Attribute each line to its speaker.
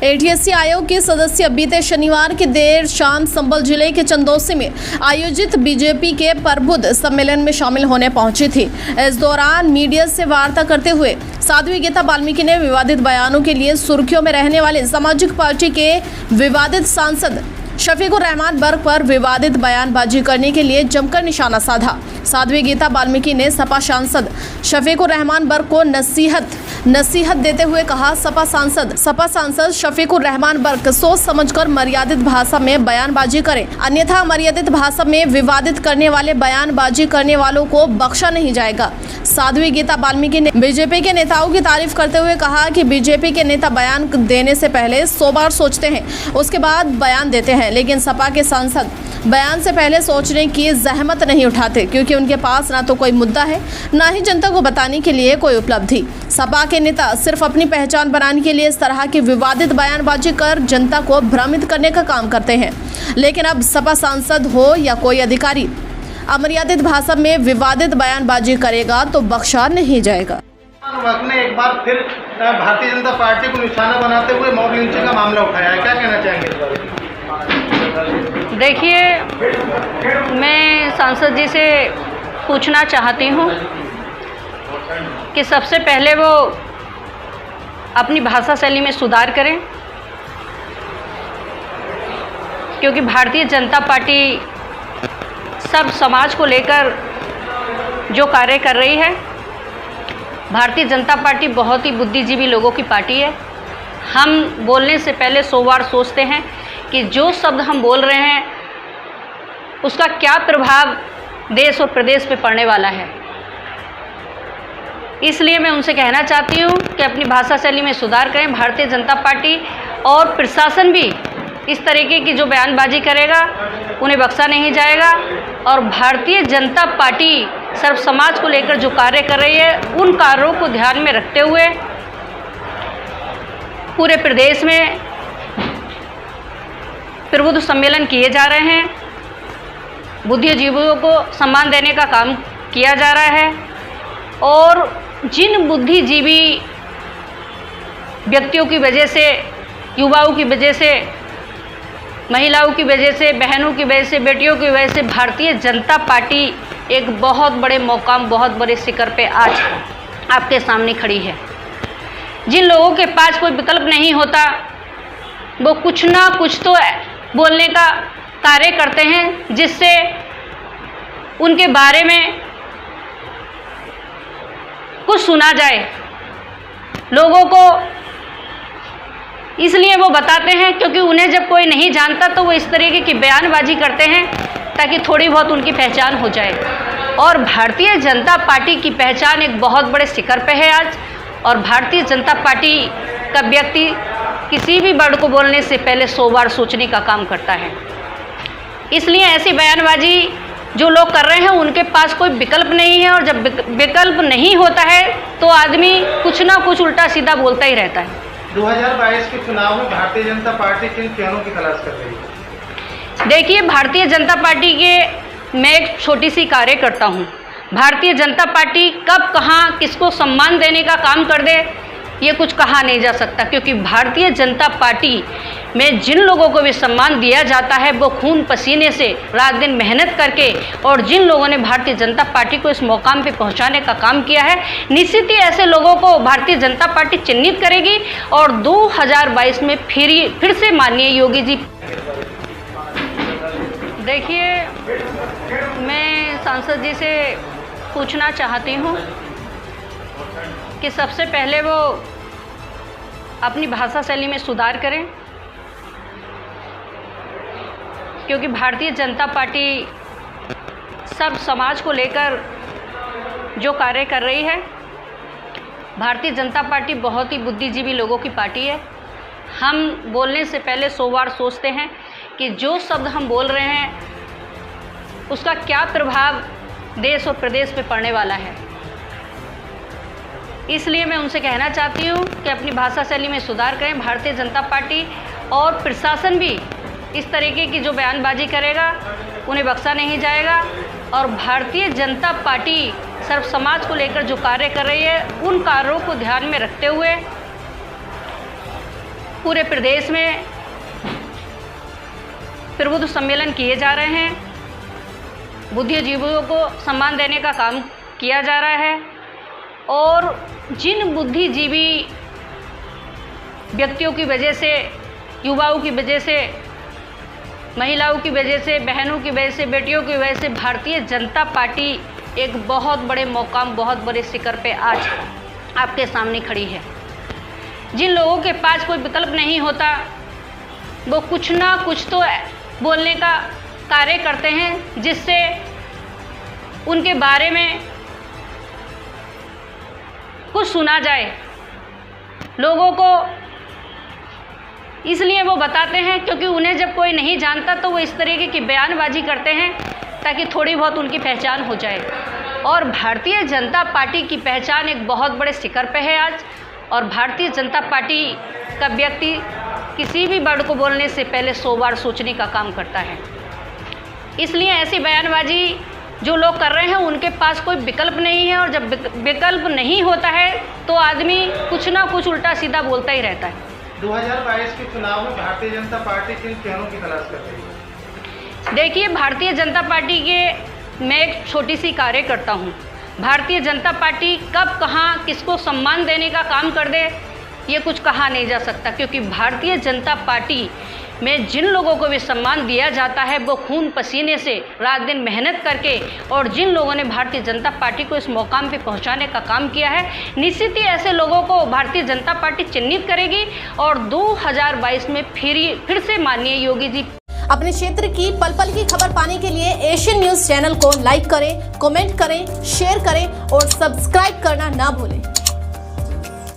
Speaker 1: एटीएससी आयोग के सदस्य बीते शनिवार की देर शाम संबल जिले के चंदौसी में आयोजित बीजेपी के प्रबुद्ध सम्मेलन में शामिल होने पहुंची थी। इस दौरान मीडिया से वार्ता करते हुए साध्वी गीता वाल्मीकि ने विवादित बयानों के लिए सुर्खियों में रहने वाले समाजिक पार्टी के विवादित सांसद शफीकुर रहमान बर्क पर विवादित बयानबाजी करने के लिए जमकर निशाना साधा। साध्वी गीता वाल्मीकि ने सपा सांसद शफीकुर रहमान बर्क को नसीहत देते हुए कहा, सपा सांसद शफीकुर रहमान बर्क सोच समझकर मर्यादित भाषा में बयानबाजी करें, अन्यथा मर्यादित भाषा में विवादित करने वाले बयानबाजी करने वालों को बख्शा नहीं जाएगा। साध्वी गीता वाल्मीकि ने बीजेपी के नेताओं की तारीफ करते हुए कहा कि बीजेपी के नेता बयान देने से पहले 100 बार सोचते हैं, उसके बाद बयान देते हैं, लेकिन सपा के सांसद बयान से पहले सोचने की जहमत नहीं उठाते, क्योंकि उनके पास ना तो कोई मुद्दा है, ना ही जनता को बताने के लिए कोई उपलब्धि। सपा के नेता सिर्फ अपनी पहचान बनाने के लिए इस तरह की विवादित बयानबाजी कर जनता को भ्रमित करने का काम करते हैं। लेकिन अब सपा सांसद हो या कोई अधिकारी अमर्यादित भाषा में विवादित बयानबाजी करेगा तो बख्शा नहीं जाएगा।
Speaker 2: ने एक बार फिर भारतीय जनता पार्टी को निशाना बनाते हुए मॉब लिंचिंग का मामला उठाया है, क्या कहना चाहेंगे इस बारे में?
Speaker 3: देखिए, मैं सांसद जी से पूछना चाहती हूँ कि सबसे पहले वो अपनी भाषा शैली में सुधार करें, क्योंकि भारतीय जनता पार्टी सब समाज को लेकर जो कार्य कर रही है। भारतीय जनता पार्टी बहुत ही बुद्धिजीवी लोगों की पार्टी है। हम बोलने से पहले 100 बार सोचते हैं कि जो शब्द हम बोल रहे हैं उसका क्या प्रभाव देश और प्रदेश पे पड़ने वाला है। इसलिए मैं उनसे कहना चाहती हूँ कि अपनी भाषा शैली में सुधार करें। भारतीय जनता पार्टी और प्रशासन भी इस तरीके की जो बयानबाजी करेगा उन्हें बख्शा नहीं जाएगा। और भारतीय जनता पार्टी सर्व समाज को लेकर जो कार्य कर रही है, उन कार्यों को ध्यान में रखते हुए पूरे प्रदेश में प्रबुद्ध सम्मेलन किए जा रहे हैं। बुद्धिजीवियों को सम्मान देने का काम किया जा रहा है और जिन बुद्धिजीवी व्यक्तियों की वजह से, युवाओं की वजह से, महिलाओं की वजह से, बहनों की वजह से, बेटियों की वजह से भारतीय जनता पार्टी एक बहुत बड़े मौकाम, बहुत बड़े शिखर पे आज आपके सामने खड़ी है। जिन लोगों के पास कोई विकल्प नहीं होता, वो कुछ ना कुछ तो बोलने का कार्य करते हैं जिससे उनके बारे में कुछ सुना जाए लोगों को। इसलिए वो बताते हैं क्योंकि उन्हें जब कोई नहीं जानता तो वो इस तरीके की बयानबाजी करते हैं ताकि थोड़ी बहुत उनकी पहचान हो जाए। और भारतीय जनता पार्टी की पहचान एक बहुत बड़े शिखर पे है आज। और भारतीय जनता पार्टी का व्यक्ति किसी भी वर्ड को बोलने से पहले 100 बार सोचने का काम करता है। इसलिए ऐसी बयानबाजी जो लोग कर रहे हैं उनके पास कोई विकल्प नहीं है, और जब विकल्प नहीं होता है तो आदमी कुछ ना कुछ उल्टा सीधा बोलता ही रहता है।
Speaker 2: 2022 के चुनाव में भारतीय जनता पार्टी किन चेहरों की तलाश कर रही है?
Speaker 3: देखिए, भारतीय जनता पार्टी के मैं एक छोटी सी कार्य करता हूँ। भारतीय जनता पार्टी कब कहाँ किसको सम्मान देने का काम कर दे ये कुछ कहा नहीं जा सकता, क्योंकि भारतीय जनता पार्टी में जिन लोगों को भी सम्मान दिया जाता है वो खून पसीने से रात दिन मेहनत करके, और जिन लोगों ने भारतीय जनता पार्टी को इस मुकाम पे पहुंचाने का काम किया है, निश्चित ही ऐसे लोगों को भारतीय जनता पार्टी चिन्हित करेगी। और 2022 में फिर से माननीय योगी जी। देखिए, मैं सांसद जी से पूछना चाहती हूँ कि सबसे पहले वो अपनी भाषा शैली में सुधार करें, क्योंकि भारतीय जनता पार्टी सब समाज को लेकर जो कार्य कर रही है। भारतीय जनता पार्टी बहुत ही बुद्धिजीवी लोगों की पार्टी है। हम बोलने से पहले 100 बार सोचते हैं कि जो शब्द हम बोल रहे हैं उसका क्या प्रभाव देश और प्रदेश पे पड़ने वाला है। इसलिए मैं उनसे कहना चाहती हूँ कि अपनी भाषा शैली में सुधार करें। भारतीय जनता पार्टी और प्रशासन भी इस तरीके की जो बयानबाजी करेगा उन्हें बख्शा नहीं जाएगा। और भारतीय जनता पार्टी सर्व समाज को लेकर जो कार्य कर रही है, उन कार्यों को ध्यान में रखते हुए पूरे प्रदेश में प्रबुद्ध सम्मेलन किए जा रहे हैं, बुद्धिजीवियों को सम्मान देने का काम किया जा रहा है और जिन बुद्धिजीवी व्यक्तियों की वजह से, युवाओं की वजह से, महिलाओं की वजह से, बहनों की वजह से, बेटियों की वजह से भारतीय जनता पार्टी एक बहुत बड़े मुकाम, बहुत बड़े शिखर पे आज आपके सामने खड़ी है। जिन लोगों के पास कोई विकल्प नहीं होता वो कुछ ना कुछ तो बोलने का कार्य करते हैं जिससे उनके बारे में कुछ सुना जाए। लोगों को इसलिए वो बताते हैं क्योंकि उन्हें जब कोई नहीं जानता तो वो इस तरीके की बयानबाजी करते हैं ताकि थोड़ी बहुत उनकी पहचान हो जाए। और भारतीय जनता पार्टी की पहचान एक बहुत बड़े शिखर पे है आज, और भारतीय जनता पार्टी का व्यक्ति किसी भी वर्ड को बोलने से पहले 100 बार सोचने का काम करता है। इसलिए ऐसी बयानबाजी जो लोग कर रहे हैं उनके पास कोई विकल्प नहीं है, और जब विकल्प नहीं होता है तो आदमी कुछ ना कुछ उल्टा सीधा बोलता ही रहता है।
Speaker 2: 2022 के चुनाव में भारतीय जनता पार्टी किन चेहरों की तलाश कर रही है?
Speaker 3: देखिए, भारतीय जनता पार्टी के मैं एक छोटी सी कार्यकर्ता हूँ। भारतीय जनता पार्टी कब कहाँ किसको सम्मान देने का काम कर दे ये कुछ कहा नहीं जा सकता, क्योंकि भारतीय जनता पार्टी में जिन लोगों को भी सम्मान दिया जाता है वो खून पसीने से रात दिन मेहनत करके, और जिन लोगों ने भारतीय जनता पार्टी को इस मुकाम पे पहुंचाने का काम किया है, निश्चित ही ऐसे लोगों को भारतीय जनता पार्टी चिन्हित करेगी और 2022 में फिर से माननीय योगी जी।
Speaker 1: अपने क्षेत्र की पल पल की खबर पाने के लिए एशियन न्यूज चैनल को लाइक करें, कमेंट करें, शेयर करें और सब्सक्राइब करना ना भूलें।